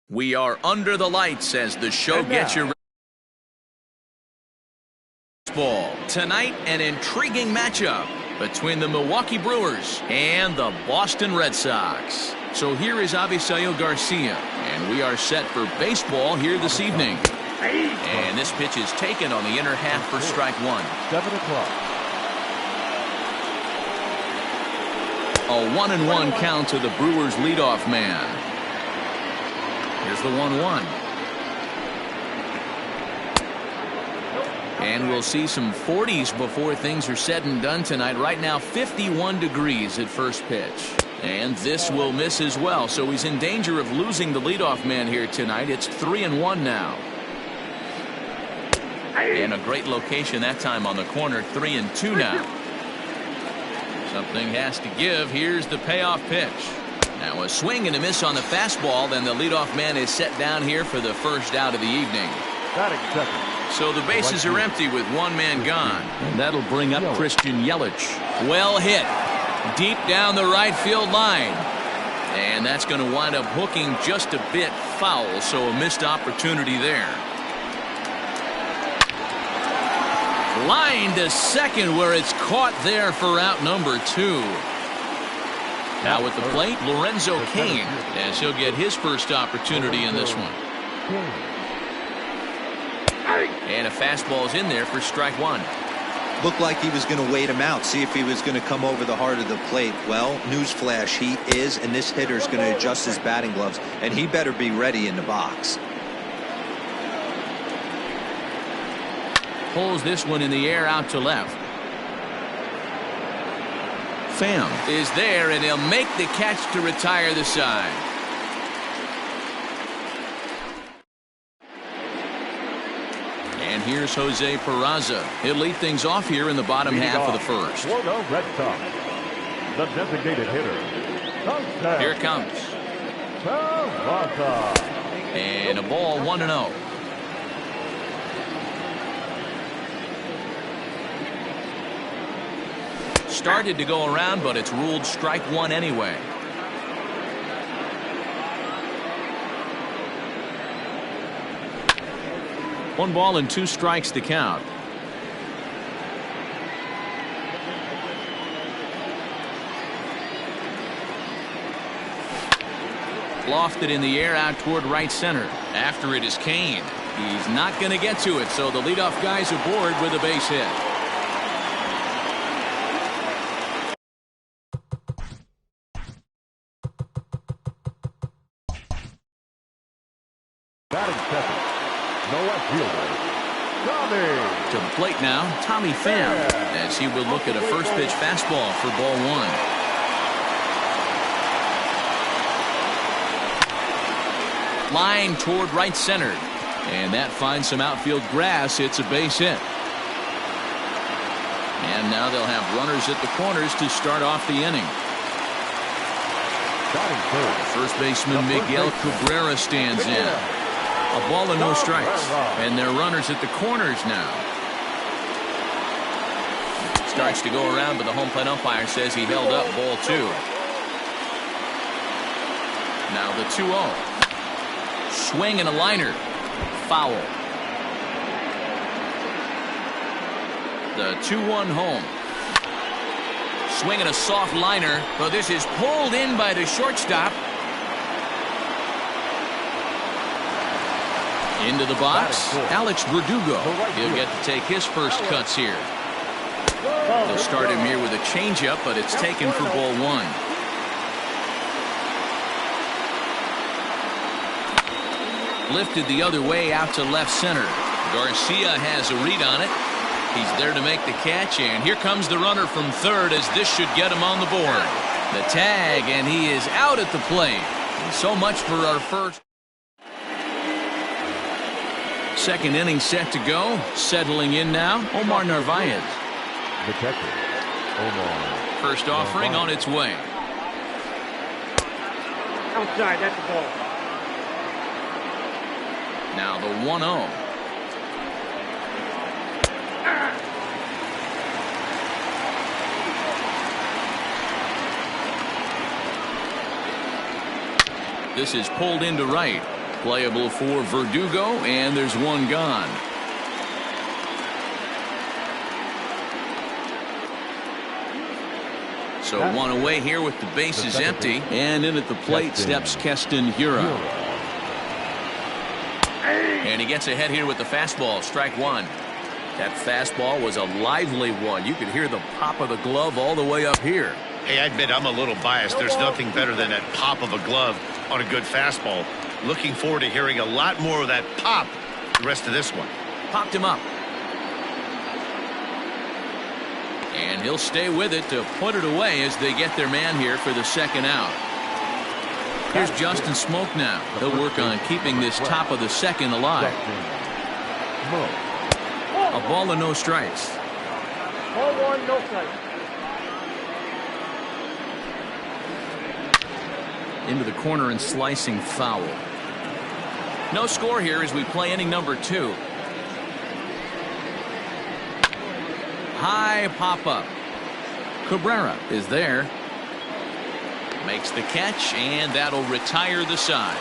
We are under the lights as the show gets your ball. Tonight, an intriguing matchup between the Milwaukee Brewers and the Boston Red Sox. So here is Avisail Garcia, and we are set for baseball here this evening. And this pitch is taken on the inner half for strike one. 7 o'clock. A 1-1 count to the Brewers leadoff man. Here's the 1-1. And we'll see some 40s before things are said and done tonight. Right now, 51 degrees at first pitch. And this will miss as well, so he's in danger of losing the leadoff man here tonight. It's 3-1 now. And a great location that time on the corner. 3-2 now. Something has to give. Here's the payoff pitch. Now a swing and a miss on the fastball. Then the leadoff man is set down here for the first out of the evening. Batting second. So the bases are empty with one man gone. And that'll bring up Christian Yelich. Well hit. Deep down the right field line. And that's going to wind up hooking just a bit foul. So a missed opportunity there. Line to second where it's caught there for out number 2. Now with the plate, Lorenzo Cain, as he'll get his first opportunity in this one. And a fastball is in there for strike one. Looked like he was going to wait him out, see if he was going to come over the heart of the plate. Well, newsflash, he is, and this hitter's going to adjust his batting gloves, and he better be ready in the box. Pulls this one in the air out to left. Pham is there, and he'll make the catch to retire the side. And here's Jose Peraza. He'll lead things off here in the bottom half of the first. For the Redsox, the designated hitter. Here it comes. Peraza. And a ball 1-0. Started to go around, but it's ruled strike one anyway. One ball and 2 strikes to count. Lofted in the air out toward right center. After it is Cain. He's not going to get to it, so the leadoff guy's aboard with a base hit. Batting second. No outfielder. Tommy. To the plate now, Tommy Pham, as he will look at a first pitch fastball for ball 1. Line toward right center. And that finds some outfield grass. It's a base hit. And now they'll have runners at the corners to start off the inning. First baseman Miguel Cabrera stands in. A ball and no strikes. And they're runners at the corners now. Starts to go around, but the home plate umpire says he held up ball 2. Now the 2-0. Swing and a liner. Foul. The 2-1 home. Swing and a soft liner. But this is pulled in by the shortstop. Into the box, Alex Verdugo. He'll get to take his first cuts here. They'll start him here with a changeup, but it's taken for ball 1. Lifted the other way out to left center. Garcia has a read on it. He's there to make the catch, and here comes the runner from third as this should get him on the board. The tag, and he is out at the plate. And so much for our first. Second inning set to go. Settling in now, Omar Narvaez. Detective Omar. First offering on its way. Outside, that's the ball. Now the 1-0. This is pulled into right. Playable for Verdugo, and there's one gone. So one away here with the bases empty, and in at the plate steps Keston Hiura. And he gets ahead here with the fastball, strike one. That fastball was a lively one. You could hear the pop of the glove all the way up here. Hey, I admit I'm a little biased. There's nothing better than that pop of a glove on a good fastball. Looking forward to hearing a lot more of that pop the rest of this one. Popped him up. And he'll stay with it to put it away as they get their man here for the second out. Here's Justin Smoke now. He'll work on keeping this top of the second alive. A ball and no strikes. Ball one, no strikes. Into the corner and slicing foul. No score here as we play inning number 2. High pop up. Cabrera is there. Makes the catch, and that'll retire the side.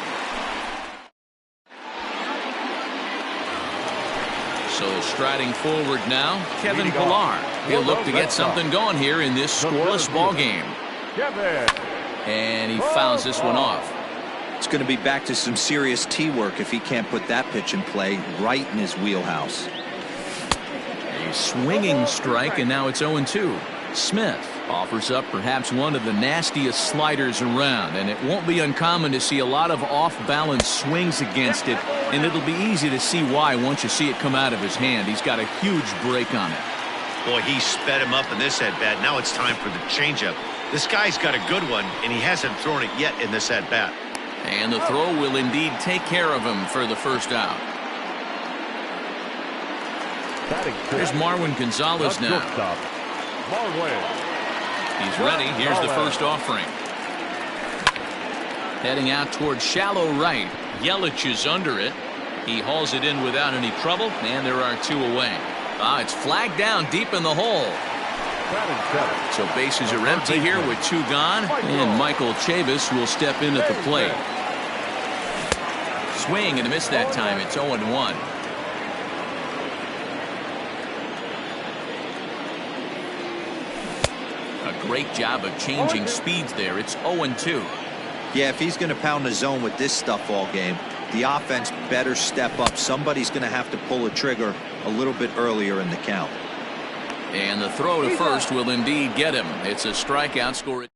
So striding forward now, Kevin Pillar. He'll look to get something going here in this scoreless ball game. And he fouls this one off. It's going to be back to some serious tee work if he can't put that pitch in play right in his wheelhouse. A swinging strike, and now it's 0-2. Smith offers up perhaps one of the nastiest sliders around, and it won't be uncommon to see a lot of off-balance swings against it, and it'll be easy to see why once you see it come out of his hand. He's got a huge break on it. Boy, he sped him up in this at-bat. Now it's time for the changeup. This guy's got a good one, and he hasn't thrown it yet in this at-bat. And the throw will indeed take care of him for the first out. Here's Marwin Gonzalez now. He's ready. Here's the first offering. Heading out towards shallow right. Yelich is under it. He hauls it in without any trouble, and there are 2 away. It's flagged down deep in the hole. So bases are empty here with 2 gone, and Michael Chavis will step in at the plate. Swing and a miss that time. It's 0-1. A great job of changing speeds there. It's 0-2. Yeah, if he's going to pound the zone with this stuff all game, the offense better step up. Somebody's going to have to pull a trigger a little bit earlier in the count. And the throw to first will indeed get him. It's a strikeout score.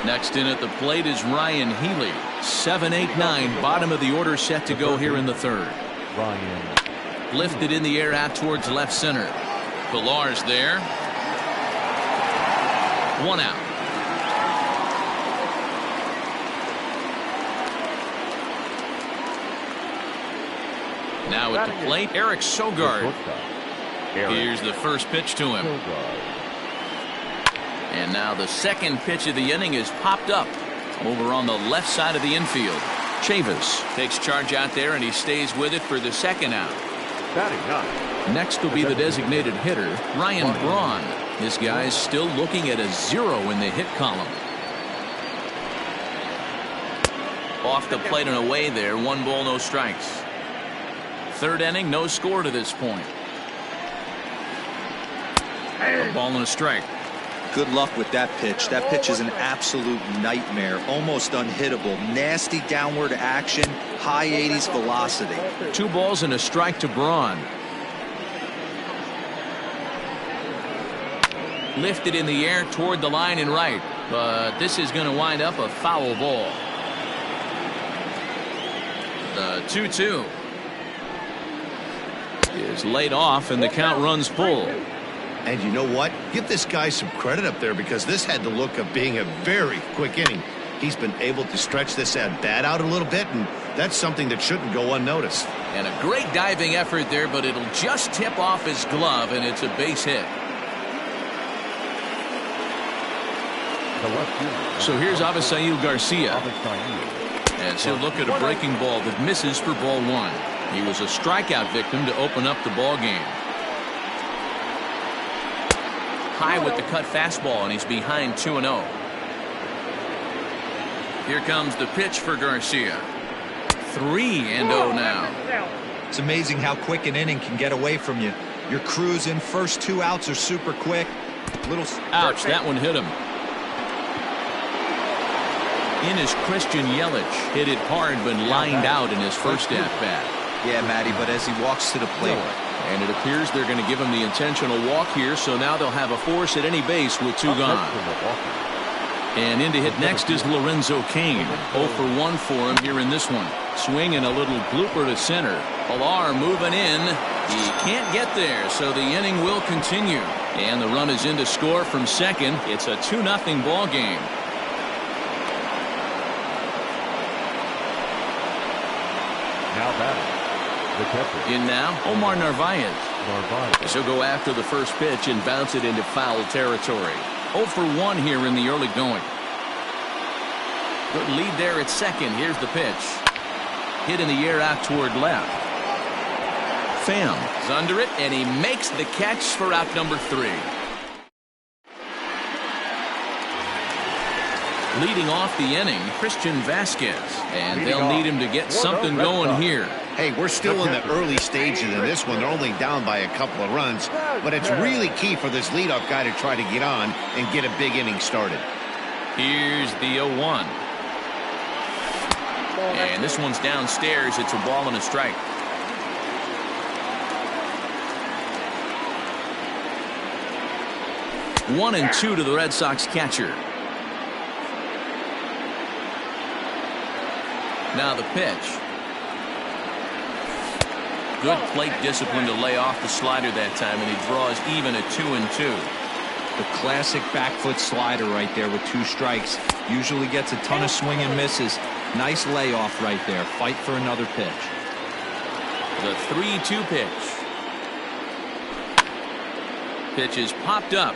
Next in at the plate is Ryan Healy. 7-8-9, bottom of the order set to go here in the third. Ryan. Lifted in the air out towards left center. Pillar's there. 1 out. Now at the plate, Eric Sogard. Here's the first pitch to him. And now the second pitch of the inning is popped up over on the left side of the infield. Chavis takes charge out there, and he stays with it for the second out. Next will be the designated hitter, Ryan Braun. This guy's still looking at a 0 in the hit column. Off the plate and away there. 1 ball, no strikes. Third inning, no score to this point. A ball and a strike. Good luck with that pitch. That pitch is an absolute nightmare. Almost unhittable. Nasty downward action. High 80s velocity. 2 balls and a strike to Braun. Lifted in the air toward the line and right. But this is going to wind up a foul ball. The 2-2 is laid off, and the count runs full. And you know what? Give this guy some credit up there, because this had the look of being a very quick inning. He's been able to stretch this at-bat out a little bit, and that's something that shouldn't go unnoticed. And a great diving effort there, but it'll just tip off his glove, and it's a base hit. So here's Avisail Garcia. As he'll look at a breaking ball that misses for ball 1. He was a strikeout victim to open up the ball game. High with the cut fastball, and he's behind 2-0. Here comes the pitch for Garcia. 3-0 now. It's amazing how quick an inning can get away from you. You're cruising. First 2 outs are super quick. Little ouch, that one hit him. In is Christian Yelich. Hit it hard but lined out in his first at-bat. Yeah, Matty, but as he walks to the plate. And it appears they're going to give him the intentional walk here, so now they'll have a force at any base with 2 gone. And in to hit next is Lorenzo Cain. 0 for 1 for him here in this one. Swinging a little blooper to center. Pilar moving in. He can't get there, so the inning will continue. And the run is in to score from second. It's a 2-0 ball game. Now batting, the catcher. In now, Omar Narvaez. He'll go after the first pitch and bounce it into foul territory. 0 for 1 here in the early going. Good lead there at second. Here's the pitch. Hit in the air out toward left. Pham is under it, and he makes the catch for out number 3. Leading off the inning, Christian Vasquez. And they'll need him to get something going here. Hey, we're still in the early stages of this one. They're only down by a couple of runs, but it's really key for this leadoff guy to try to get on and get a big inning started. Here's the 0-1. And this one's downstairs. It's a ball and a strike. One and 2 to the Red Sox catcher. Now the pitch. Good plate discipline to lay off the slider that time, and he draws even at 2-2. The classic back foot slider right there with 2 strikes. Usually gets a ton of swing and misses. Nice layoff right there. Fight for another pitch. The 3-2 pitch. Pitch is popped up.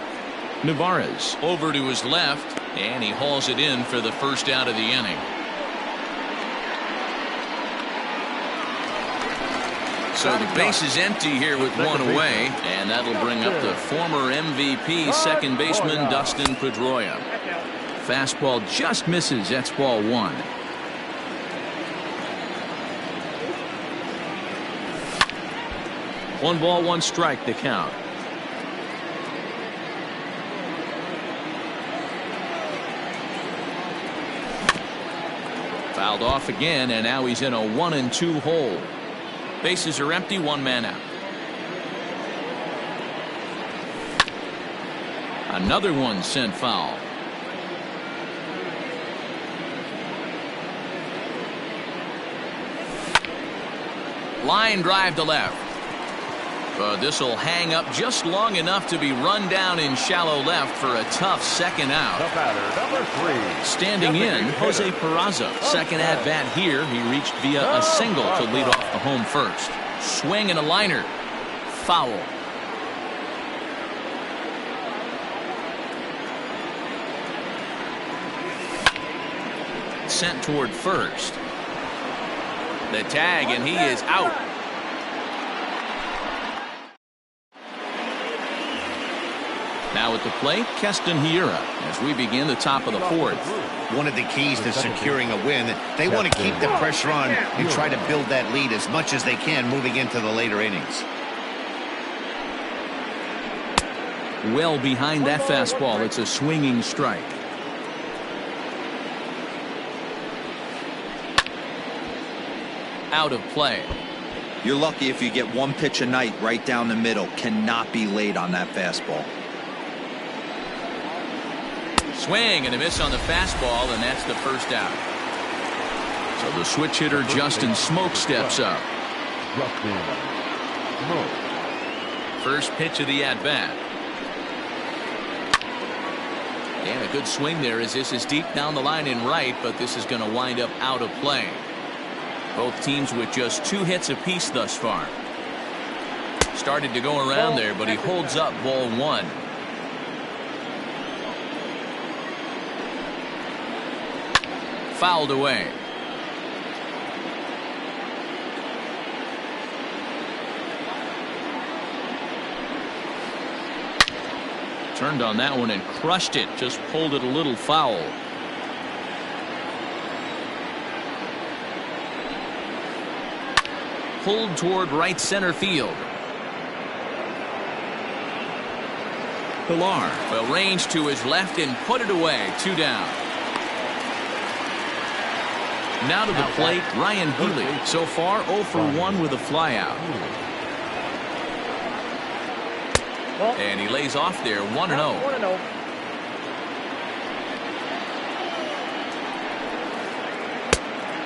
Narvaez over to his left, and he hauls it in for the first out of the inning. So the base is empty here with 1 away, and that'll bring up the former MVP second baseman Dustin Pedroia. Fastball just misses. That's ball 1. One ball, 1 strike to count. Fouled off again, and now he's in a 1-2 hole. Bases are empty, 1 man out. Another one sent foul. Line drive to left. This will hang up just long enough to be run down in shallow left for a tough second out. The batter, number 3. Standing in, Jose Peraza. Second at bat here. He reached via a single to lead off the home first. Swing and a liner. Foul. Sent toward first. The tag, and he is out. Now at the plate, Keston Hiura as we begin the top of the 4th. One of the keys to securing a win, they want to keep the pressure on and try to build that lead as much as they can moving into the later innings. Well behind that fastball. It's a swinging strike. Out of play. You're lucky if you get 1 pitch a night right down the middle. Cannot be late on that fastball. Swing and a miss on the fastball, and that's the first out. So the switch hitter Justin Smoke steps up. First pitch of the at-bat. And a good swing there as this is deep down the line in right, but this is going to wind up out of play. Both teams with just 2 hits apiece thus far. Started to go around there, but he holds up ball 1. Fouled away. Turned on that one and crushed it. Just pulled it a little foul. pulled toward right center field. Pilar will range to his left and put it away. 2 down. Now to the plate, Ryan Healy. So far 0 for 1 with a flyout. And he lays off there 1-0.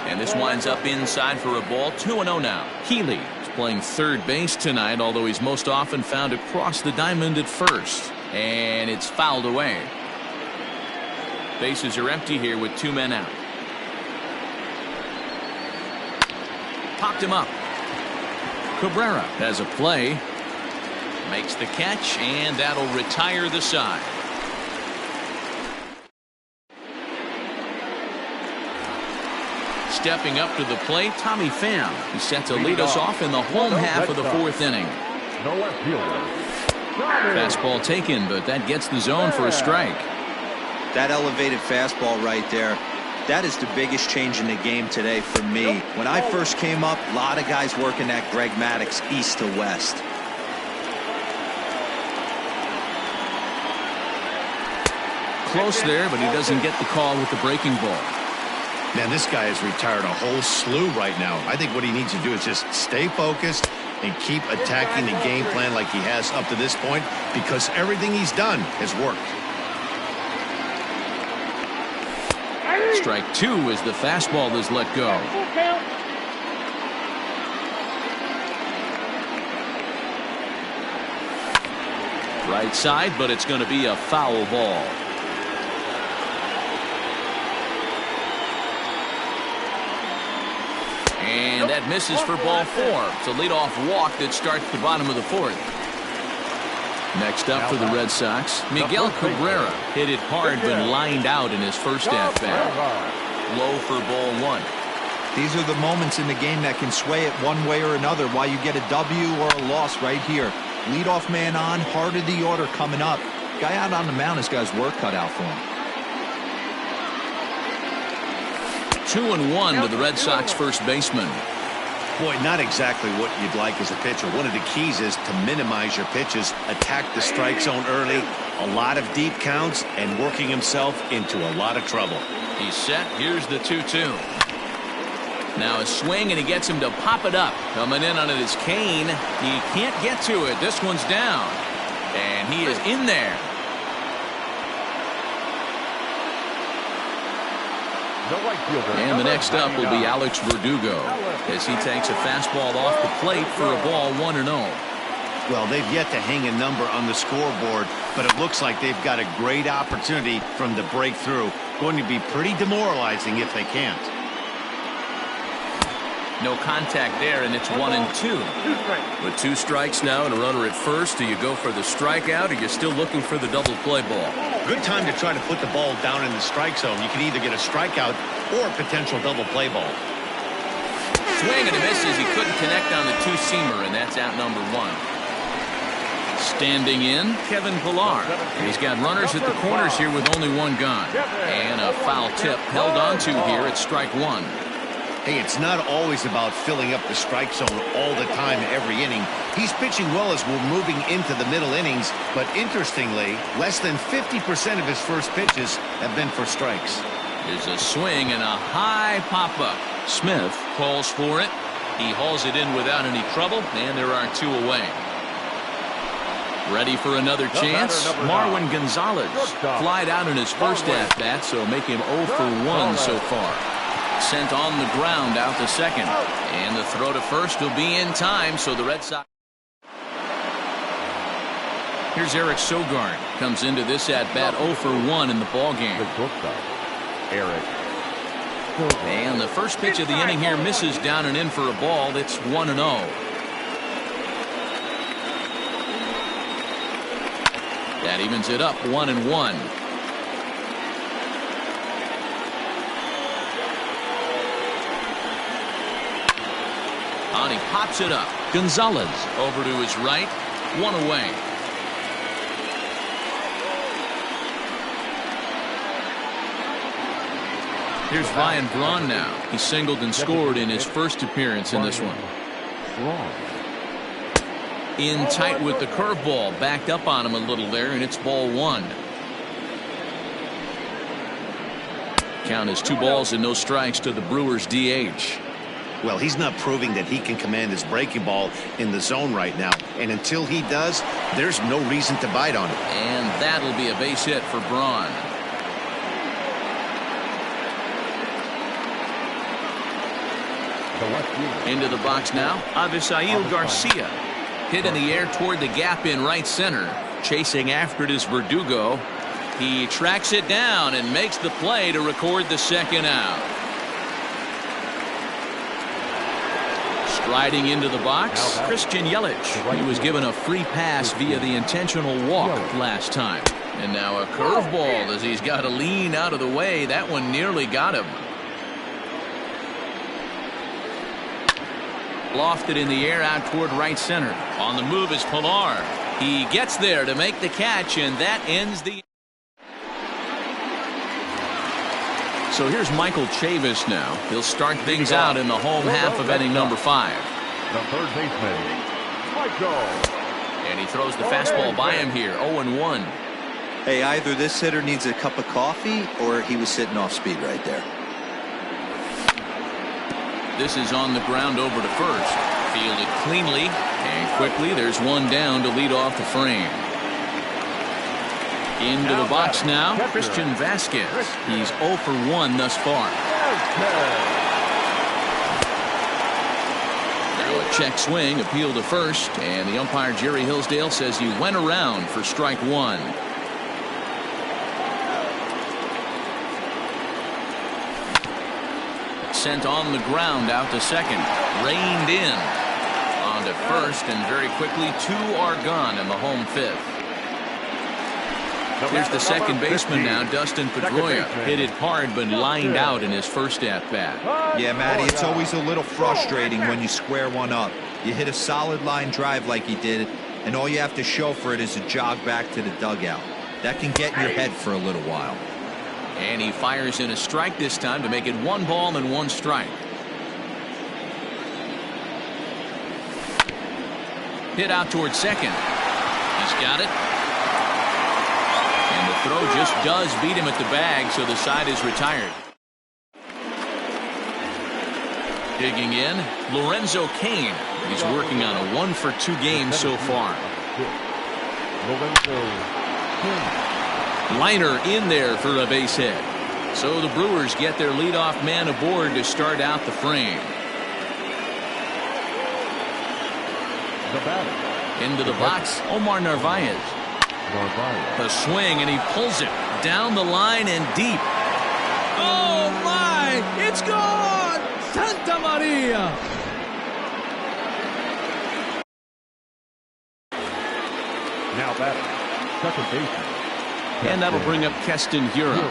And this winds up inside for a ball. 2-0 now. Healy is playing third base tonight, although he's most often found across the diamond at first. And it's fouled away. Bases are empty here with 2 men out. Popped him up. Cabrera has a play. Makes the catch, and that'll retire the side. Stepping up to the plate, Tommy Pham. He set to lead us off in the home half of the 4th inning. No left fielder. Fastball taken, but that gets the zone for a strike. That elevated fastball right there, that is the biggest change in the game today for me. When I first came up, a lot of guys working that Greg Maddux east to west. Close there, but he doesn't get the call with the breaking ball. Man, this guy has retired a whole slew right now. I think what he needs to do is just stay focused and keep attacking the game plan like he has up to this point, because everything he's done has worked. Strike 2 as the fastball is let go. Right side, but it's going to be a foul ball. And that misses for ball 4. It's a leadoff walk that starts the bottom of the 4th. Next up for the Red Sox, Miguel Cabrera hit it hard but lined out in his first at-bat. Low for ball 1. These are the moments in the game that can sway it one way or another, why you get a W or a loss right here. Leadoff man on, heart of the order coming up. Guy out on the mound has got his work cut out for him. 2-1 to the Red Sox first baseman. Boy, not exactly what you'd like as a pitcher. One of the keys is to minimize your pitches, attack the strike zone early, a lot of deep counts, and working himself into a lot of trouble. He's set. Here's the 2-2. Now a swing, and he gets him to pop it up. Coming in on it is Kane. He can't get to it. This one's down. And he is in there. And the next up will be Alex Verdugo as he takes a fastball off the plate for a ball 1-0. Well, they've yet to hang a number on the scoreboard, but it looks like they've got a great opportunity from the breakthrough. Going to be pretty demoralizing if they can't. No contact there, and it's 1-2. With 2 strikes now and a runner at first, do you go for the strikeout, or you're still looking for the double play ball? Good time to try to put the ball down in the strike zone. You can either get a strikeout or a potential double play ball. Swing and a misses. He couldn't connect on the 2-seamer, and that's out number 1. Standing in, Kevin Pilar. And he's got runners at the corners here with only 1 gone. And a foul tip held onto here at strike 1. Hey, it's not always about filling up the strike zone all the time every inning. He's pitching well as we're moving into the middle innings, but interestingly, less than 50% of his first pitches have been for strikes. There's a swing and a high pop-up. Smith calls for it. He hauls it in without any trouble, and there are 2 away. Ready for another chance? Marwin Gonzalez flied out in his first at-bat, so make him 0 for 1 so far. Sent on the ground out to second. And the throw to first will be in time, so the Red Sox. Here's Eric Sogard. Comes into this at-bat 0 for 1 in the ballgame. And the first pitch of the inning here misses down and in for a ball. It's 1-0. That evens it up 1-1. And he pops it up. Gonzalez over to his right. 1 away. Here's Ryan Braun now. He singled and scored in his first appearance in this one. Wrong. In tight with the curveball, backed up on him a little there, and it's ball one. Count is 2 balls and no strikes to the Brewers DH. Well, he's not proving that he can command his breaking ball in the zone right now. And until he does, there's no reason to bite on it. And that'll be a base hit for Braun. Into the box now, Avisail Garcia. Hit in the air toward the gap in right center. Chasing after it is Verdugo. He tracks it down and makes the play to record the second out. Striding into the box, Christian Yelich. He was given a free pass via the intentional walk last time. And now a curveball as he's got to lean out of the way. That one nearly got him. Lofted in the air out toward right center. On the move is Pilar. He gets there to make the catch, and that ends the... So here's Michael Chavis now. He'll start things out in the home half of inning number 5. The third baseman, Michael. And he throws the fastball by him here, 0-1. Hey, either this hitter needs a cup of coffee or he was sitting off speed right there. This is on the ground over to first. Fielded cleanly and quickly. There's one down to lead off the frame. Into the box now, Christian Vasquez. He's 0 for 1 thus far. Now a check swing, appeal to first, and the umpire Jerry Hillsdale says he went around for strike 1. Sent on the ground out to second. Reined in. On to first, and very quickly 2 are gone in the home 5th. Here's the second baseman now, Dustin Pedroia. Hit it hard, but lined out in his first at-bat. Yeah, Matty, it's always a little frustrating when you square one up. You hit a solid line drive like he did, and all you have to show for it is a jog back to the dugout. That can get in your head for a little while. And he fires in a strike this time to make it 1 ball and 1 strike. Hit out towards second. He's got it. And the throw just does beat him at the bag, so the side is retired. Digging in, Lorenzo Cain. He's working on a 1 for 2 game so far. Liner in there for a base hit. So the Brewers get their leadoff man aboard to start out the frame. Into the box, Omar Narvaez. A swing, and he pulls it down the line and deep. Oh my! It's gone! Santa Maria! Now batting, second baseman. And that'll bring up Keston Hiura.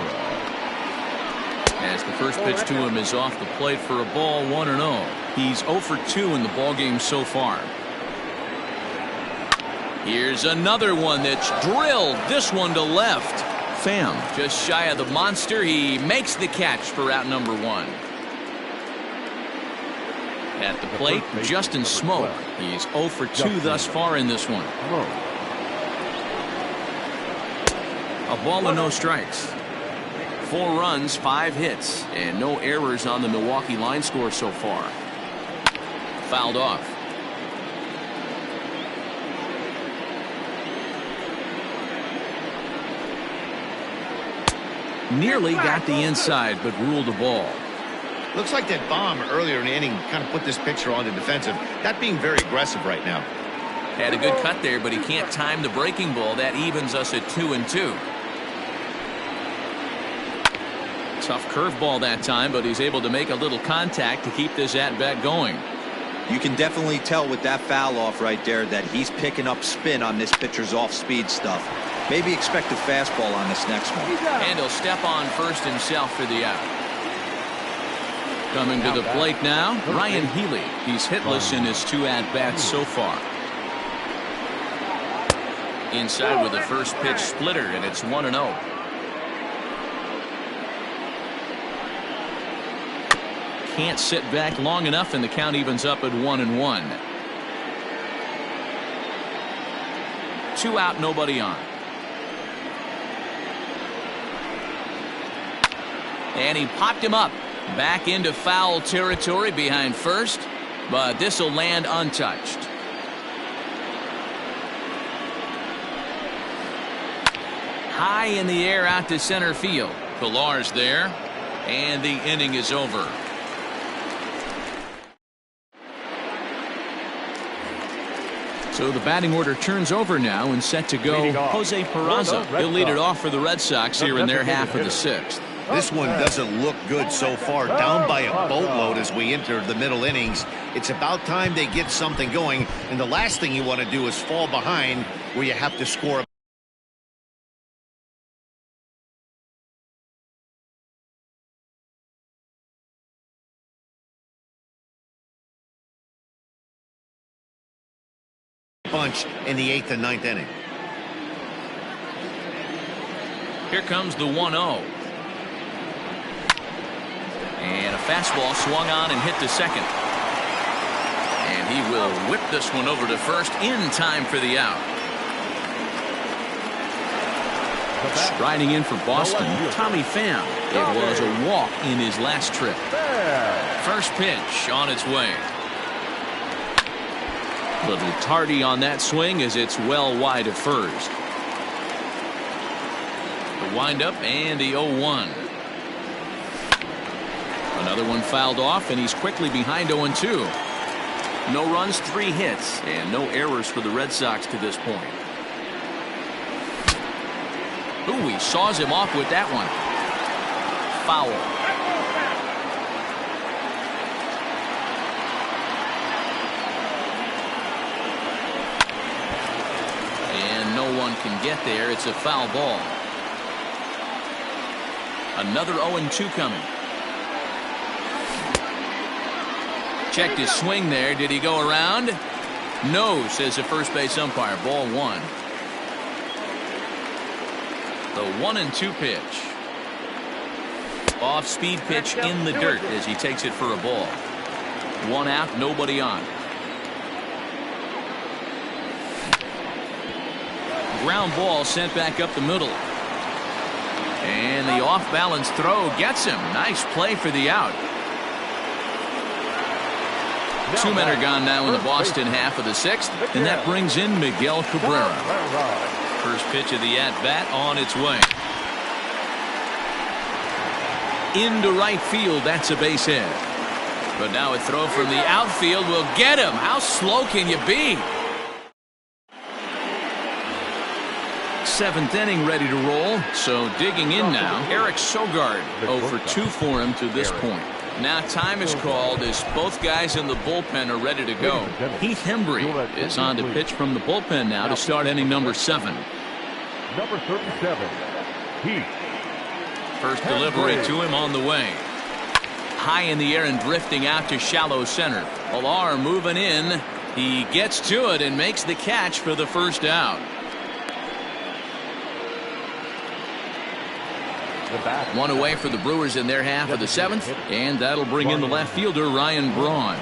As the first pitch to him is off the plate for a ball, 1-0. He's 0 for 2 in the ballgame so far. Here's another one that's drilled. This one to left. Pham just shy of the monster. He makes the catch for out number 1. At the plate, Justin Smoke. He's 0 for 2 thus far in this one. A ball and no strikes. 4 runs, 5 hits, and no errors on the Milwaukee line score so far. Fouled off. Nearly got the inside, but ruled the ball. Looks like that bomb earlier in the inning kind of put this pitcher on the defensive. Not being very aggressive right now. Had a good cut there, but he can't time the breaking ball. That evens us at 2-2. Tough curveball that time, but he's able to make a little contact to keep this at-bat going. You can definitely tell with that foul off right there that he's picking up spin on this pitcher's off-speed stuff. Maybe expect a fastball on this next one. And he'll step on first himself for the out. Coming to the plate now, Ryan Healy. He's hitless in his 2 at-bats so far. Inside with a first pitch splitter, and it's 1-0. Can't sit back long enough, and the count evens up at 1-1. 2 out, nobody on. And he popped him up. Back into foul territory behind first, but this will land untouched. High in the air out to center field. Pillar's there, and the inning is over. So the batting order turns over now and set to go. Jose Peraza. He'll lead it off for the Red Sox here in their half of the 6th. This one doesn't look good so far. Down by a boatload as we enter the middle innings. It's about time they get something going. And the last thing you want to do is fall behind where you have to score. Bunch in the 8th and 9th inning. Here comes the 1-0. And a fastball swung on and hit to second. And he will whip this one over to first in time for the out. Striding in for Boston, Tommy Pham. It was a walk in his last trip. First pitch on its way. Little tardy on that swing as it's well wide of first. The windup and the 0-1. Another one fouled off, and he's quickly behind 0-2. No runs, 3 hits, and no errors for the Red Sox to this point. Ooh, he saws him off with that one. Foul. And no one can get there. It's a foul ball. Another 0-2 coming. Checked his swing there. Did he go around? No, says the first base umpire. Ball 1. The 1-2 pitch. Off speed pitch in the dirt as he takes it for a ball. 1 out, nobody on. Ground ball sent back up the middle. And the off balance throw gets him. Nice play for the out. 2 men are gone now in the Boston half of the 6th, and that brings in Miguel Cabrera. First pitch of the at-bat on its way. Into right field, that's a base hit. But now a throw from the outfield will get him. How slow can you be? 7th inning ready to roll, so digging in now. Eric Sogard 0 for 2 for him to this point. Now time is called as both guys in the bullpen are ready to go. Heath Hembry is on to pitch from the bullpen now to start inning number 7. Number 37, Heath. First delivery to him on the way. High in the air and drifting out to shallow center. Pilar moving in. He gets to it and makes the catch for the first out. One away for the Brewers in their half of the 7th, and that'll bring in the left fielder Ryan Braun.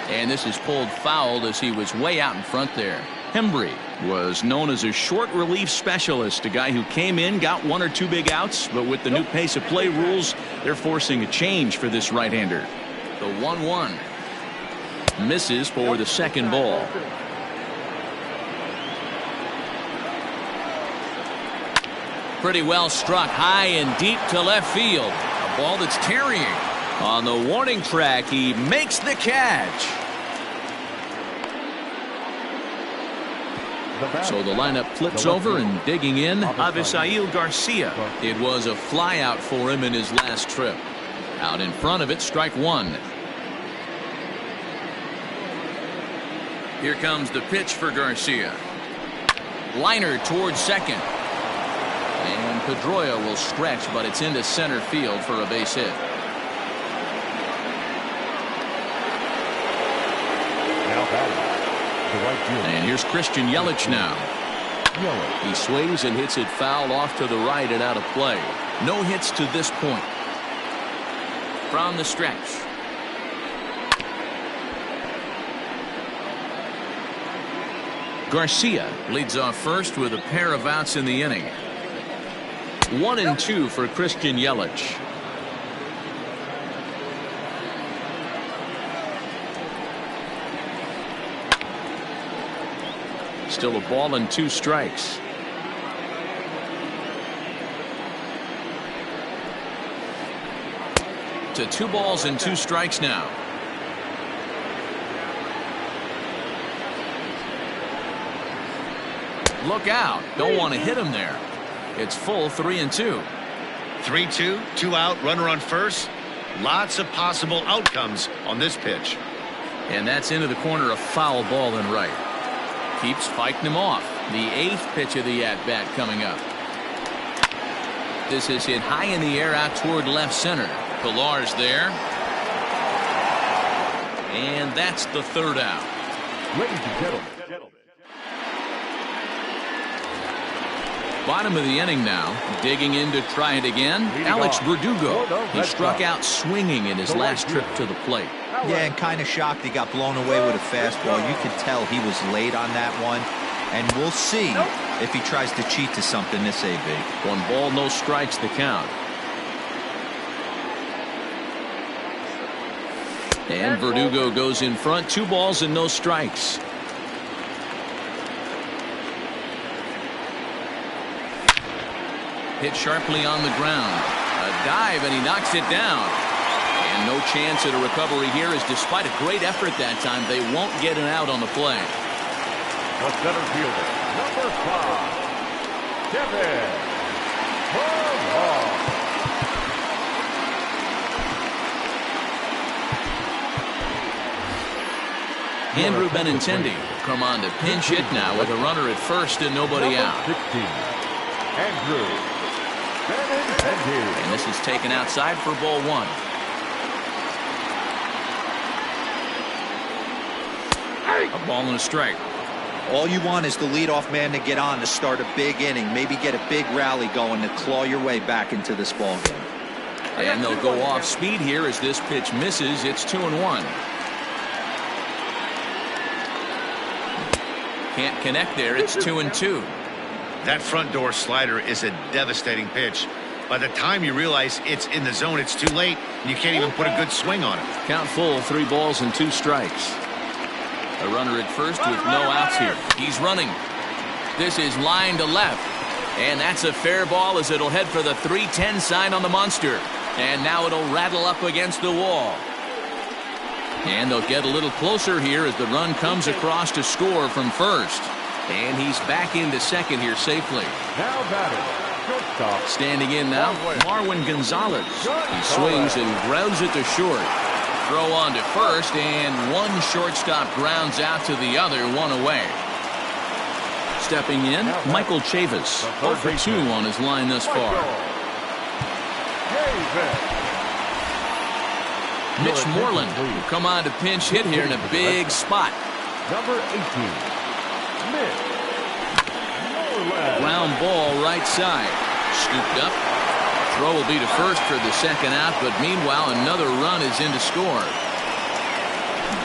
And this is pulled foul as he was way out in front there. Hembry was known as a short relief specialist, a guy who came in, got 1 or 2 big outs, but with the new pace of play rules, they're forcing a change for this right-hander. The 1-1 misses for the second ball. Pretty well struck high and deep to left field. A ball that's tarrying. On the warning track, he makes the catch. So the lineup flips over, and digging in, Avisail Garcia. It was a flyout for him in his last trip. Out in front of it, strike 1. Here comes the pitch for Garcia. Liner towards second. And Pedroia will stretch, but it's into center field for a base hit. Now batting, the right field. And here's Christian Yelich now. He swings and hits it foul off to the right and out of play. No hits to this point. From the stretch. Garcia leads off first with a pair of outs in the inning. 1-2 for Christian Yelich. Still a ball and 2 strikes. To 2 balls and 2 strikes now. Look out. Don't want to hit him there. It's full 3-2. 3-2, 2 out, runner on first. Lots of possible outcomes on this pitch. And that's into the corner, a foul ball and right. Keeps fighting him off. The 8th pitch of the at-bat coming up. This is hit high in the air out toward left center. Pilar's there. And that's the 3rd out. Ladies and gentlemen. Bottom of the inning now. Digging in to try it again. Alex Verdugo. He struck out swinging in his last trip to the plate. Yeah, and kind of shocked he got blown away with a fastball. You could tell he was late on that one. And we'll see if he tries to cheat to something this AB. 1 ball, no strikes the count. And Verdugo goes in front. 2 balls and no strikes. Hit sharply on the ground. A dive, and he knocks it down. And no chance at a recovery here, as despite a great effort that time, they won't get an out on the play. The center fielder, number 5, Kevin Pillar. Andrew Benintendi will come on to pinch hit now with a runner at first and nobody out. 16, Andrew Benintendi. And this is taken outside for ball 1. A ball and a strike. All you want is the leadoff man to get on to start a big inning. Maybe get a big rally going to claw your way back into this ball game. And they'll go off speed here as this pitch misses. It's 2-1. Can't connect there. It's 2-2. That front door slider is a devastating pitch. By the time you realize it's in the zone, it's too late, and you can't even put a good swing on it. Count full, 3 balls and 2 strikes. A runner at first with no outs here. He's running. This is line to left. And that's a fair ball as it'll head for the 3-10 sign on the monster. And now it'll rattle up against the wall. And they'll get a little closer here as the run comes across to score from first. And he's back into second here safely. Now batting, shortstop. Standing in now, Marwin Gonzalez. He swings and grounds it to short. Throw on to first, and one shortstop grounds out to the other, 1 away. Stepping in, Michael Chavis. 0 for 2 on his line thus far. Mitch Moreland will come on to pinch hit here in a big spot. Number 18, Mitch Moreland. Ground ball right side. Scooped up. Throw will be to first for the 2nd out, but meanwhile another run is in to score.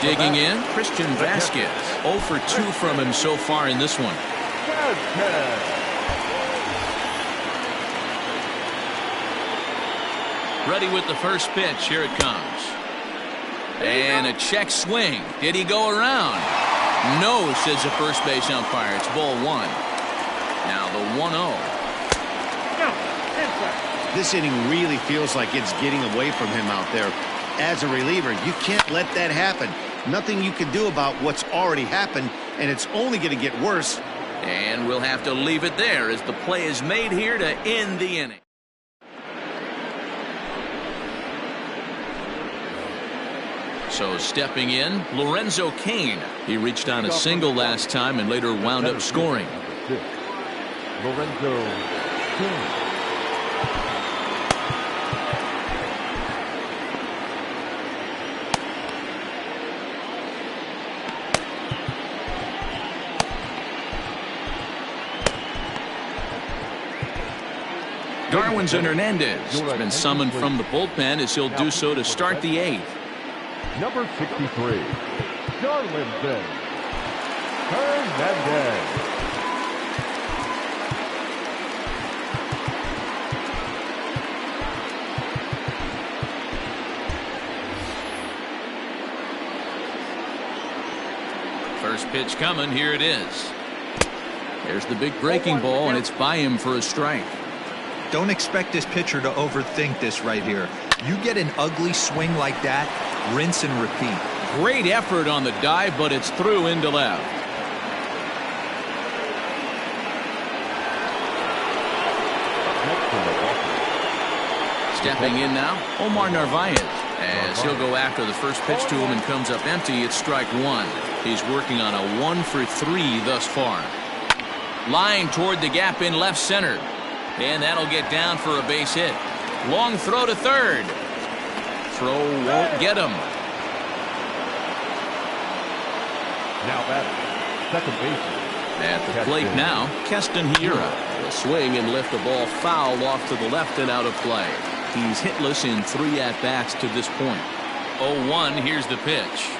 Digging in, Christian Vasquez. 0 for 2 from him so far in this one. Ready with the first pitch. Here it comes. And a check swing. Did he go around? No, says the first base umpire. It's ball 1. Now the 1-0. This inning really feels like it's getting away from him out there. As a reliever, you can't let that happen. Nothing you can do about what's already happened, and it's only going to get worse. And we'll have to leave it there as the play is made here to end the inning. So stepping in, Lorenzo Cain. He reached on a single last time and later wound up scoring. Lorenzo Cain. Darwinzon Hernandez has been summoned from the bullpen as he'll do so to start the 8th. Number 63, Darwinzon Hernandez. Pitch coming. Here it is. There's the big breaking ball, and it's by him for a strike. Don't expect this pitcher to overthink this right here. You get an ugly swing like that, rinse and repeat. Great effort on the dive, but it's through into left. Stepping in now, Omar Narvaez, as he'll go after the first pitch to him and comes up empty. It's strike one. He's working on a 1 for 3 thus far. Line toward the gap in left center. And that'll get down for a base hit. Long throw to third. Throw won't get him. Now batting, second baseman. At the plate now, Keston Hiura. The swing and lift the ball foul off to the left and out of play. He's hitless in 3 at-bats to this point. 0-1, here's the pitch.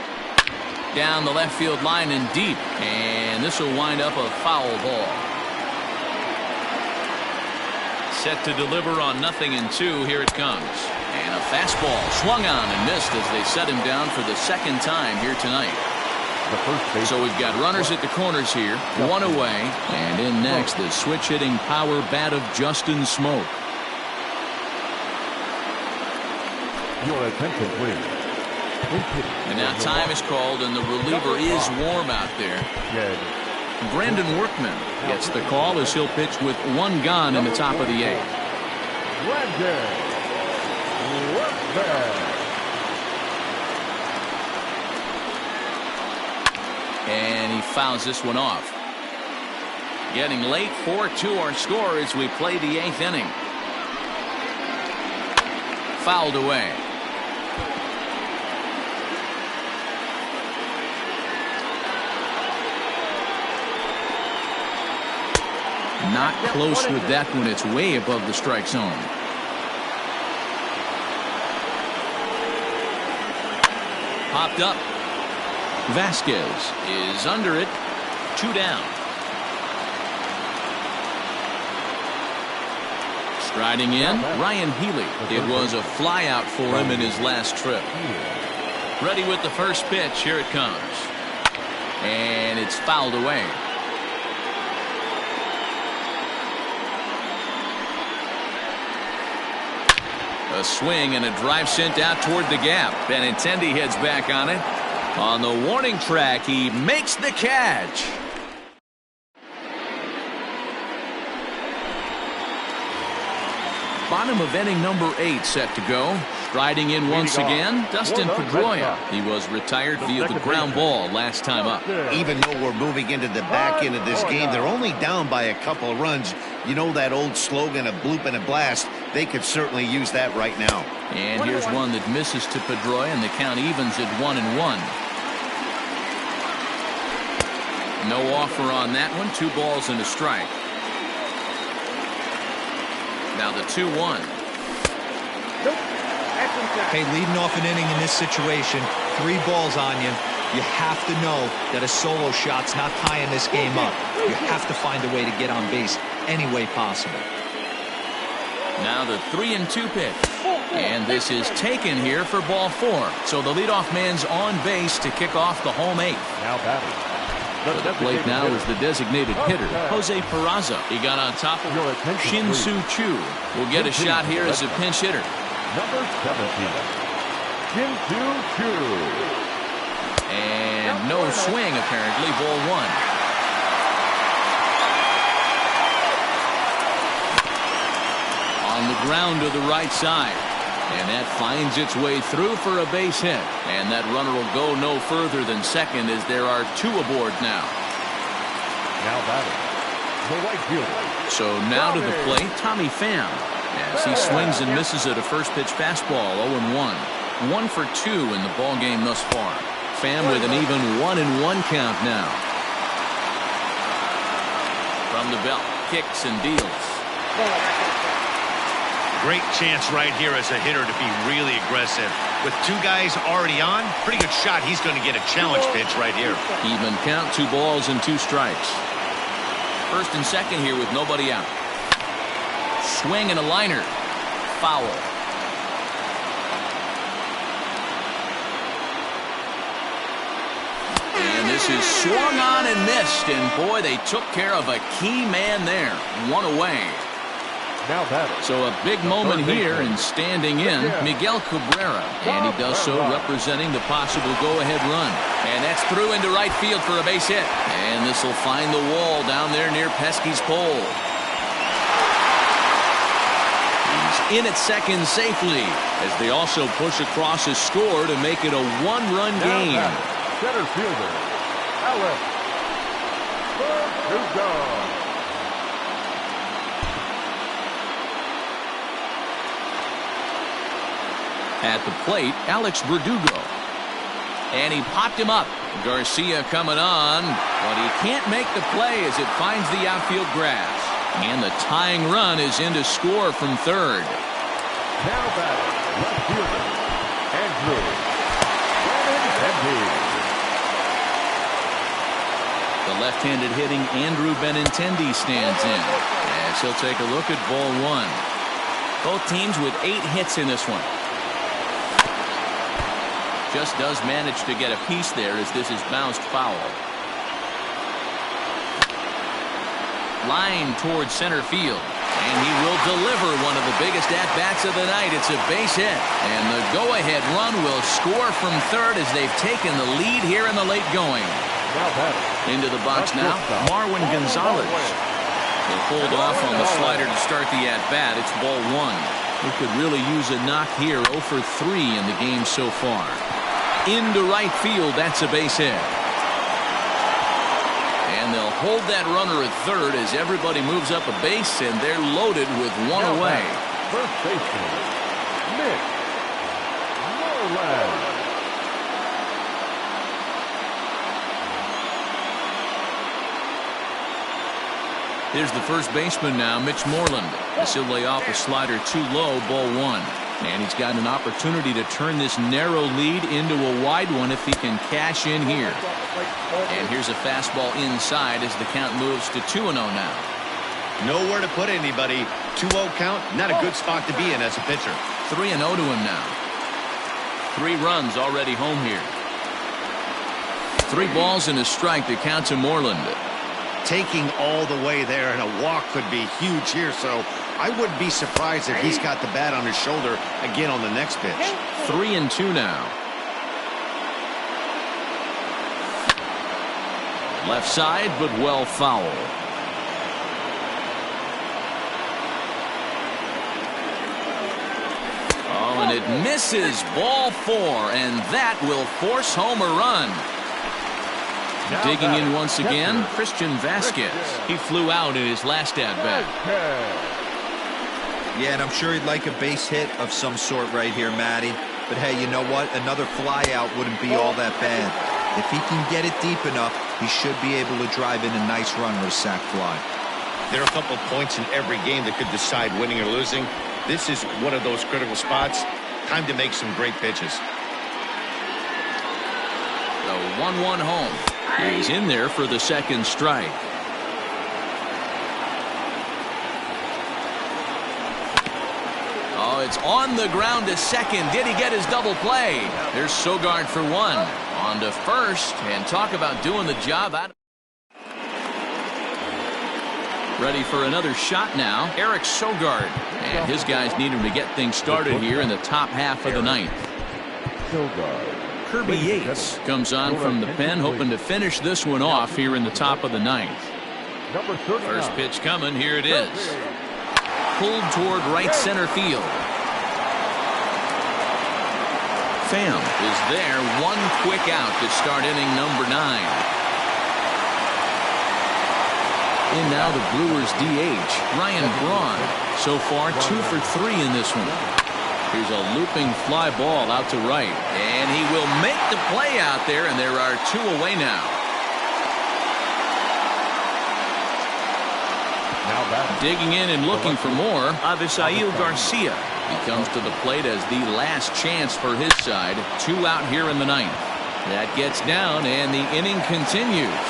Down the left field line and deep. And this will wind up a foul ball. Set to deliver on 0-2. Here it comes. And a fastball swung on and missed as they set him down for the second time here tonight. So we've got runners at the corners here, 1 away, and in next the switch hitting power bat of Justin Smoke. Your attention, please. And now time is called, and the reliever is warm out there. Brandon Workman gets the call as he'll pitch with 1 gone in the top of the 8th. Brandon Workman. And he fouls this one off. Getting late, 4-2 our score as we play the 8th inning. Fouled away. Not close with that one. It's way above the strike zone. Popped up. Vasquez is under it. 2 down. Striding in, Ryan Healy. It was a flyout for him in his last trip. Ready with the first pitch. Here it comes. And it's fouled away. A swing and a drive sent out toward the gap. Benintendi heads back on it. On the warning track, he makes the catch. Bottom of inning number 8 set to go. Striding in once again, Dustin Pedroia. He was retired via the ground ball last time up. Even though we're moving into the back end of this game, they're only down by a couple of runs. You know that old slogan, a bloop and a blast. They could certainly use that right now. And here's one that misses to Pedroia, and the count evens at 1-1. No offer on that one. 2 balls and a strike. Now the 2-1. Hey, leading off an inning in this situation, 3 balls on you. You have to know that a solo shot's not tying this game up. You have to find a way to get on base any way possible. Now the 3-2 pitch. And this is taken here for ball 4. So the leadoff man's on base to kick off the home 8th. Now batting. At the plate now is the designated hitter, Jose Peraza. He got on top of Shin-Soo Choo. Will get a shot here as a pinch hitter. Number 17, Shin-Soo Choo. And no swing, apparently. Ball 1. On the ground to the right side. And that finds its way through for a base hit. And that runner will go no further than second as there are 2 aboard now. Now batting, the right fielder. So now to the plate, Tommy Pham. As he swings and misses at a first pitch fastball, 0-1. 1 for 2 in the ball game thus far. Pham with an even 1-1 count now. From the belt, kicks and deals. Great chance right here as a hitter to be really aggressive. With 2 guys already on, pretty good shot. He's going to get a challenge pitch right here. Even count, 2 balls and 2 strikes. First and second here with nobody out. Swing and a liner. Foul. And This is swung on and missed, and boy, they took care of a key man there. One away. Now batting. So a big moment here, and standing in, Miguel Cabrera. And he does so representing the possible go-ahead run. And that's through into right field for a base hit. And this will find the wall down there near Pesky's pole. He's in at second safely, as they also push across a score to make it a one-run game. Center fielder, Alex. Good dog. At the plate, Alex Verdugo. And he popped him up. Garcia coming on, but he can't make the play as it finds the outfield grass. And the tying run is in to score from third. Now batting, left fielder, Andrew Benintendi. The left-handed hitting Andrew Benintendi stands in, as he'll take a look at ball one. Both teams with 8 hits in this one. Just does manage to get a piece there as this is bounced foul. Line towards center field, and he will deliver one of the biggest at-bats of the night. It's a base hit, and the go-ahead run will score from third as they've taken the lead here in the late going. Into the box now, Marwin Gonzalez. They pulled off on the slider to start the at-bat. It's ball one. He could really use a knock here. 0 for 3 in the game so far. Into right field, that's a base hit. And they'll hold that runner at third as everybody moves up a base, and they're loaded with one away. First baseman, Nick Moreland. Here's the first baseman now, Mitch Moreland. This will lay off a slider too low, ball one. And he's got an opportunity to turn this narrow lead into a wide one if he can cash in here. And here's a fastball inside as the count moves to 2-0 now. Nowhere to put anybody. 2-0 count, not a good spot to be in as a pitcher. 3-0 to him now. 3 runs already home here. 3 balls and a strike to count to Moreland. Taking all the way there, and a walk could be huge here, so I wouldn't be surprised if he's got the bat on his shoulder again on the next pitch. 3-2 now. Left side, but well foul. Oh, and it misses. Ball 4, and that will force home a run. Digging in once again, Christian Vasquez. He flew out in his last at-bat. Yeah, and I'm sure he'd like a base hit of some sort right here, Matty. But hey, you know what? Another fly out wouldn't be all that bad. If he can get it deep enough, he should be able to drive in a nice run or a sac fly. There are a couple of points in every game that could decide winning or losing. This is one of those critical spots. Time to make some great pitches. The 1-1 home. He's in there for the second strike. Oh, it's on the ground to second. Did he get his double play? There's Sogard for 1. On to first, and talk about doing the job out. Ready for another shot now, Eric Sogard. And his guys need him to get things started here in the top half of the ninth. Kirby Yates comes on from the pen, hoping to finish this one off here in the top of the ninth. First pitch coming, here it is. Pulled toward right center field. Pham is there, one quick out to start inning number 9. In now the Brewers DH, Ryan Braun. So far 2 for 3 in this one. Here's a looping fly ball out to right, and he will make the play out there, and there are 2 away now. Digging in and looking for more, Avisail Garcia. He comes to the plate as the last chance for his side. 2 out here in the ninth. That gets down, and the inning continues.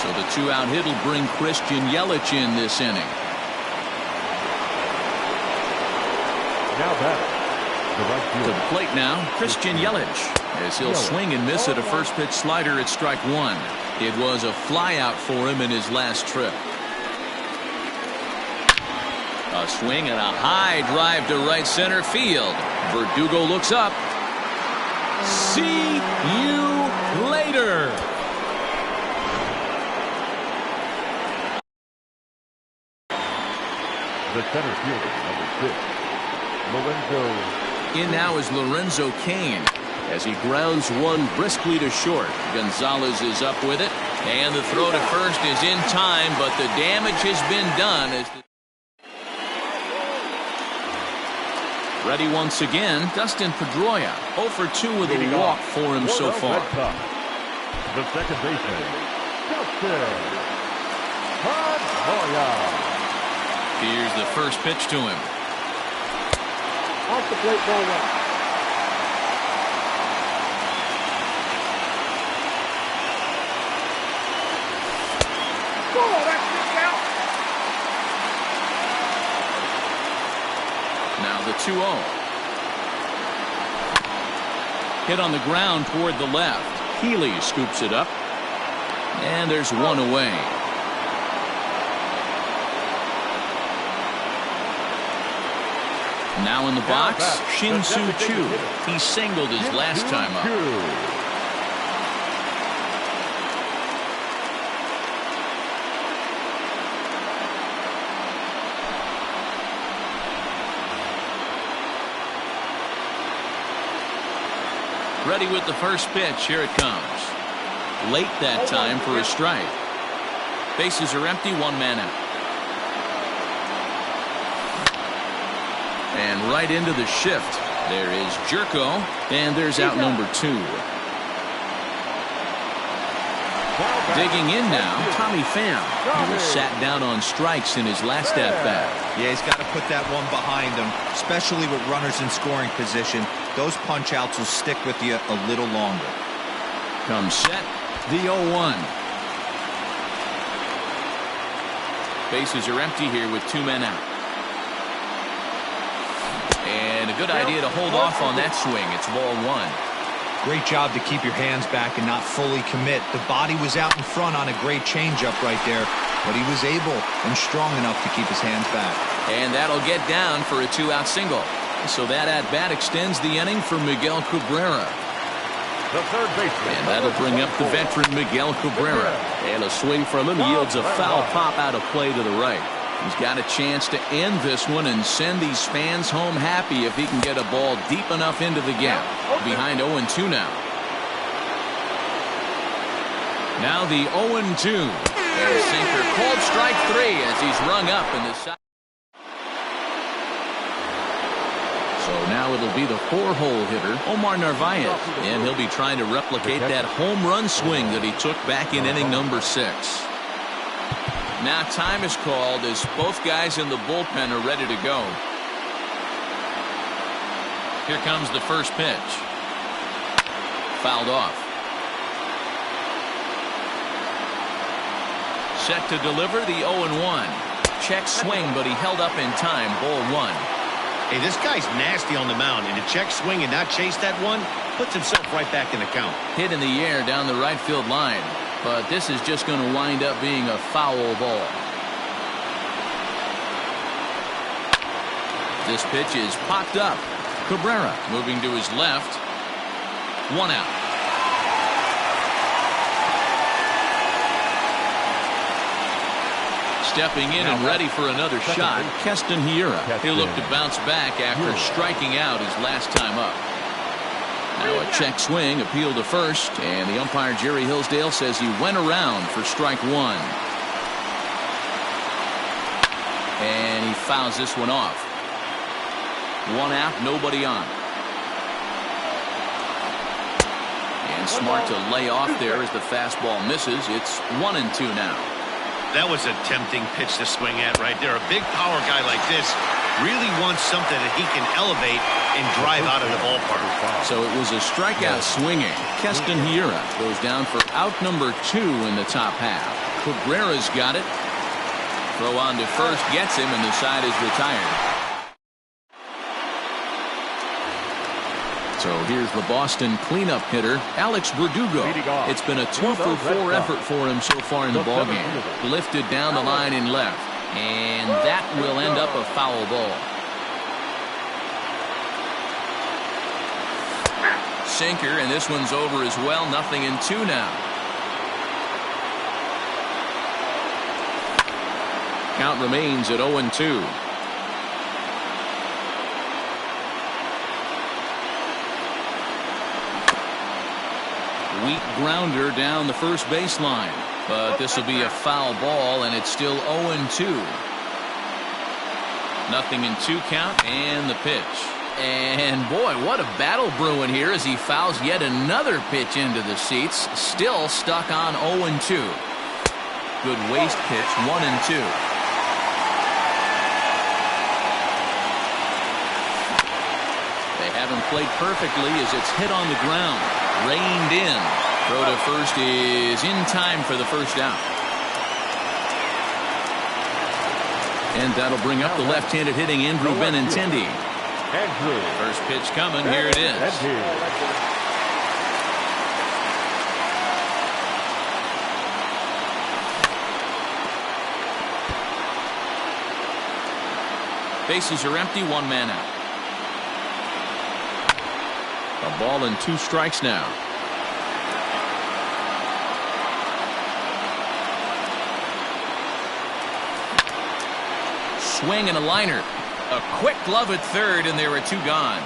So the 2-out hit will bring Christian Yelich in this inning. Now back. To the plate now, Christian Yelich, as he'll swing and miss at a first pitch slider at strike 1. It was a flyout for him in his last trip. A swing and a high drive to right center field. Verdugo looks up. See you later. The center fielder, number 6, Lorenzo. In now is Lorenzo Cain as he grounds one briskly to short. Gonzalez is up with it, and the throw to first is in time, but the damage has been done. Ready once again, Dustin Pedroia. 0 for 2 with a walk for him so far. The second baseman, Dustin Pedroia. Here's the first pitch to him. Off the plate, ball one. Oh, that's kicked out. Now the 2-0. Hit on the ground toward the left. Healy scoops it up. And there's one away. Now in the box, Shin-Soo Choo. He singled his last time up. Ready with the first pitch. Here it comes. Late that time for a strike. Bases are empty, one man out. And right into the shift. There is Jerko, and there's out number 2. Digging in now, Tommy Pham. He was sat down on strikes in his last at-bat. Yeah, he's got to put that one behind him, especially with runners in scoring position. Those punch-outs will stick with you a little longer. Comes set, the 0-1. Bases are empty here with 2 men out. And a good idea to hold off on that swing. It's ball 1. Great job to keep your hands back and not fully commit. The body was out in front on a great changeup right there, but he was able and strong enough to keep his hands back. And that'll get down for a 2-out single. So that at-bat extends the inning for Miguel Cabrera. The third baseman. And that'll bring up the veteran Miguel Cabrera. And a swing from him yields a foul pop out of play to the right. He's got a chance to end this one and send these fans home happy if he can get a ball deep enough into the gap. Behind 0-2 now. Now the 0-2. And a sinker called strike 3 as he's rung up in the side. So now it'll be the 4-hole hitter, Omar Narvaez. And he'll be trying to replicate that home run swing that he took back in inning number 6. Now time is called as both guys in the bullpen are ready to go. Here comes the first pitch. Fouled off. Set to deliver the 0-1. Check swing, but he held up in time. Ball 1. Hey, this guy's nasty on the mound, and to check swing and not chase that one puts himself right back in the count. Hit in the air down the right field line. But this is just going to wind up being a foul ball. This pitch is popped up. Cabrera moving to his left. 1 out. Stepping in and ready for another shot, Keston Hiura. He'll look to bounce back after striking out his last time up. Now a check swing, appeal to first, and the umpire Jerry Hillsdale says he went around for strike 1. And he fouls this one off. 1 out, nobody on. And smart to lay off there as the fastball misses. It's 1-2 now. That was a tempting pitch to swing at right there. A big power guy like this really wants something that he can elevate and drive out of the ballpark. So it was a strikeout swinging. Keston Hiura goes down for out number 2 in the top half. Cabrera's got it. Throw on to first gets him, and the side is retired. So here's the Boston cleanup hitter, Alex Verdugo. It's been a 2-for-4 effort for him so far in the ballgame. Lifted down the line in left. And that will end up a foul ball. Sinker, and this one's over as well. 0-2 now. Count remains at 0-2. Weak grounder down the first baseline. But this will be a foul ball, and it's still 0-2. 0-2 count, and the pitch. And boy, what a battle brewing here as he fouls yet another pitch into the seats. Still stuck on 0-2. Good waste pitch, 1-2. They haven't played perfectly as it's hit on the ground. Reined in. Throw to first is in time for the first out. And that'll bring up the left-handed hitting Andrew Benintendi. First pitch coming. Here it is. Bases are empty. 1 man out. A ball and 2 strikes now. Swing and a liner. A quick glove at third, and there are 2 gone.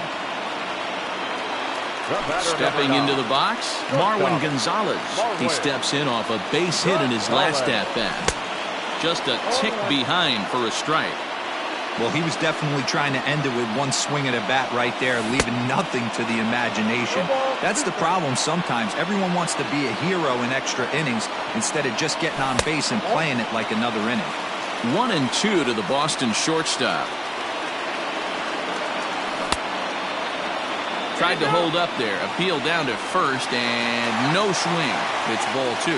Stepping into the box, Marwin Gonzalez. He steps in off a base hit in his last at-bat. Just a tick behind for a strike. Well, he was definitely trying to end it with 1 swing at a bat right there, leaving nothing to the imagination. That's the problem sometimes. Everyone wants to be a hero in extra innings instead of just getting on base and playing it like another inning. 1-2 to the Boston shortstop. Tried to hold up there. Appeal down to first, and no swing. It's ball 2.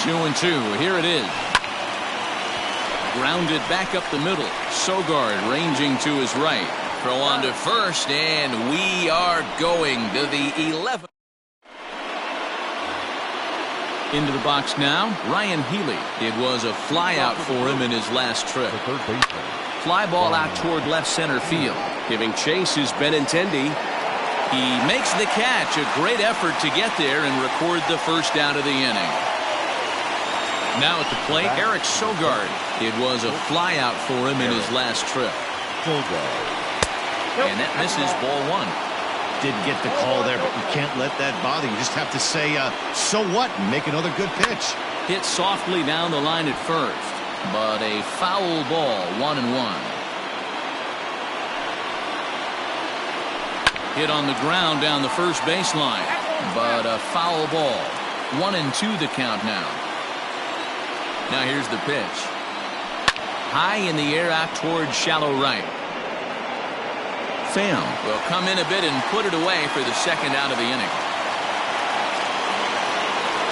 2-2. Here it is. Grounded back up the middle. Sogard ranging to his right. Throw on to first, and we are going to the 11th. Into the box now, Ryan Healy. It was a fly out for him in his last trip. Fly ball out toward left center field. Giving chase is Benintendi. He makes the catch. A great effort to get there and record the first out of the inning. Now at the plate, Eric Sogard. It was a fly out for him in his last trip. And that misses ball 1. Did get the call there, but you can't let that bother you. Just have to say, so what, and make another good pitch. Hit softly down the line at first, but a foul ball, 1-1. Hit on the ground down the first baseline, but a foul ball. 1-2 the count now. Now here's the pitch. High in the air out toward shallow right. Pham will come in a bit and put it away for the second out of the inning.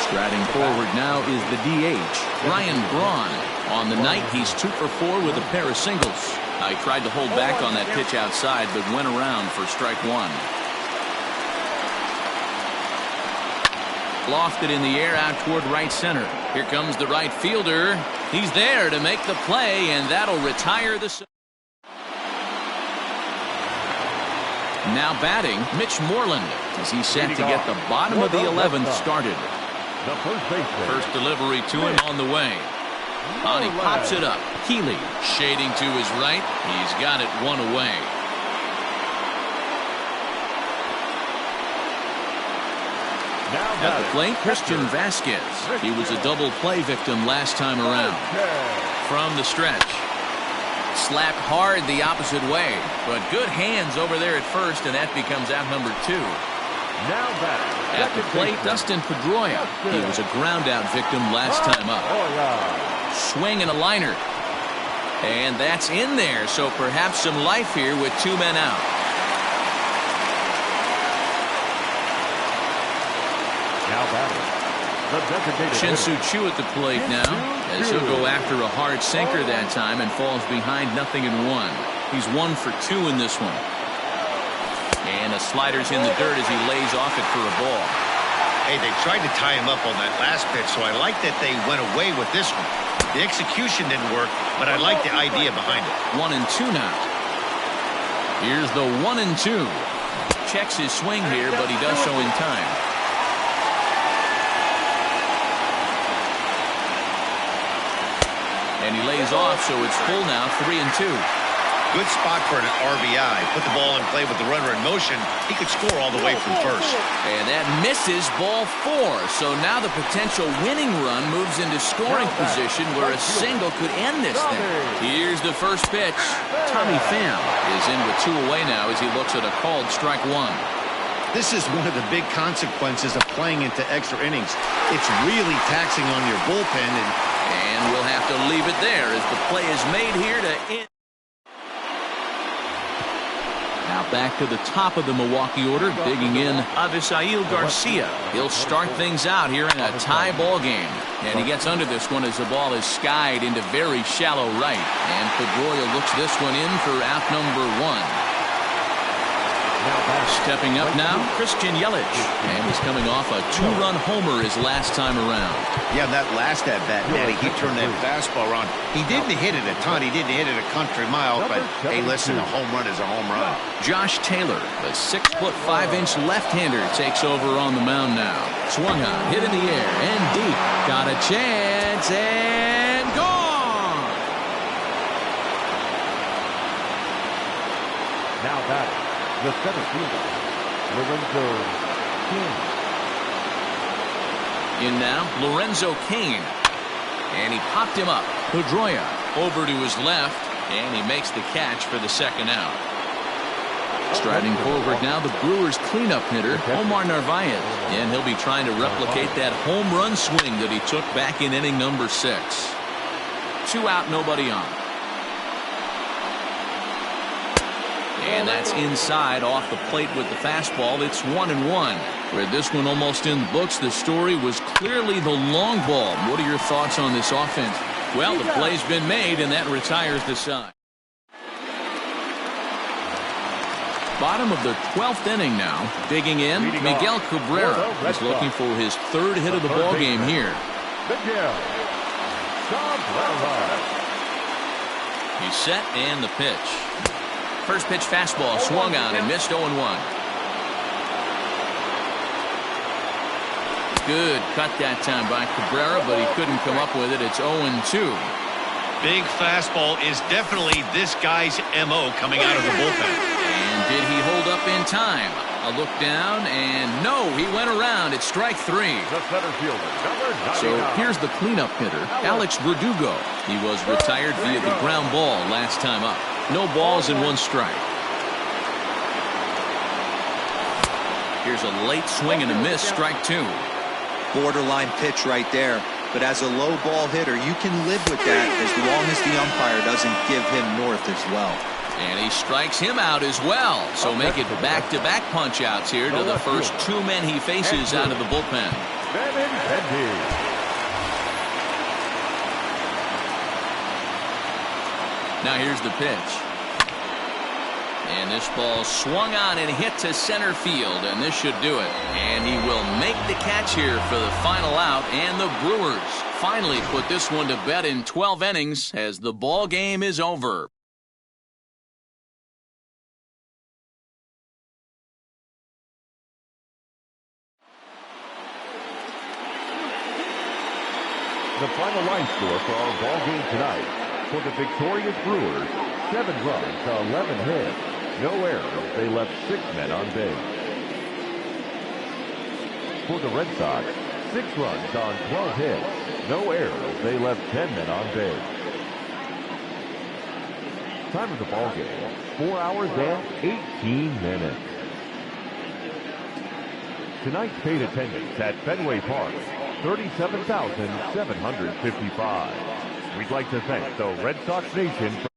Striding forward now is the DH, Ryan Braun. On the night, he's 2 for 4 with a pair of singles. He tried to hold back on that pitch outside, but went around for strike 1. Lofted in the air out toward right center. Here comes the right fielder. He's there to make the play, and that'll retire the... Now batting, Mitch Moreland, as he's set to get the bottom of the 11th started. First delivery to him on the way. On he pops it up. Healy shading to his right. He's got it 1 away. At the plate, Christian Vasquez. He was a double play victim last time around. From the stretch. Slapped hard the opposite way, but good hands over there at first, and that becomes out number 2. At the plate, Dustin Pedroia. He was a ground-out victim last time up. Swing and a liner. And that's in there, so perhaps some life here with 2 men out. Shin-Soo Choo at the plate now, as he'll go after a hard sinker that time and falls behind 0-1. He's 1 for 2 in this one. And the slider's in the dirt as he lays off it for a ball. Hey, they tried to tie him up on that last pitch, so I like that they went away with this one. The execution didn't work, but I like the idea behind it. 1-2 now. Here's the 1-2. Checks his swing here, but he does so in time. And he lays off, so it's full now, 3-2. Good spot for an RBI. Put the ball in play with the runner in motion. He could score all the way from first. And that misses, ball 4. So now the potential winning run moves into scoring position where a single could end this thing. Here's the first pitch. Tommy Pham is in with 2 away now as he looks at a called strike 1. This is one of the big consequences of playing into extra innings. It's really taxing on your bullpen. And we'll have to leave it there as the play is made here to end. Now back to the top of the Milwaukee order, digging in Avisail Garcia. He'll start things out here in a tie ball game. And he gets under this one as the ball is skied into very shallow right. And Pedroia looks this one in for out number 1. Stepping up now, Christian Yelich. And he's coming off a 2-run homer his last time around. Yeah, that last at-bat, Natty, he turned that fastball around. He didn't hit it a ton. He didn't hit it a country mile. But, hey, listen, a home run is a home run. Josh Taylor, the 6'5" left-hander, takes over on the mound now. Swung on, hit in the air, and deep. Got a chance, and gone! Now batting, the center fielder, Lorenzo Cain. In now, Lorenzo Cain. And he popped him up. Pedroia over to his left, and he makes the catch for the second out. Striding forward now, the Brewers' cleanup hitter, Omar Narvaez. And he'll be trying to replicate that home run swing that he took back in inning number 6. 2 out, nobody on. And that's inside off the plate with the fastball. It's 1-1. With this one almost in the books, the story was clearly the long ball. What are your thoughts on this offense? Well, the play's been made, and that retires the side. Bottom of the 12th inning now. Digging in, Miguel Cabrera is looking for his 3rd hit of the ball game here. He's set, and the pitch. First pitch fastball swung on and missed 0-1. Good cut that time by Cabrera, but he couldn't come up with it. It's 0-2. Big fastball is definitely this guy's M.O. coming out of the bullpen. And did he hold up in time? A look down, and no, he went around. It's strike 3. The center fielder, number 99. So here's the cleanup hitter, Alex Verdugo. He was retired via the ground ball last time up. No balls and 1 strike. Here's a late swing and a miss, strike 2. Borderline pitch right there. But as a low ball hitter, you can live with that as long as the umpire doesn't give him north as well. And he strikes him out as well. So make it back-to-back punch-outs here to the first 2 men he faces out of the bullpen. Now here's the pitch. And this ball swung on and hit to center field, and this should do it. And he will make the catch here for the final out, and the Brewers finally put this one to bed in 12 innings as the ball game is over. The final line score for our ball game tonight. For the victorious Brewers, 7 runs to 11 hits. No errors. They left 6 men on base. For the Red Sox, 6 runs on 12 hits. No errors. They left 10 men on base. Time of the ball game, 4 hours and 18 minutes. Tonight's paid attendance at Fenway Park, 37,755. We'd like to thank the Red Sox Nation for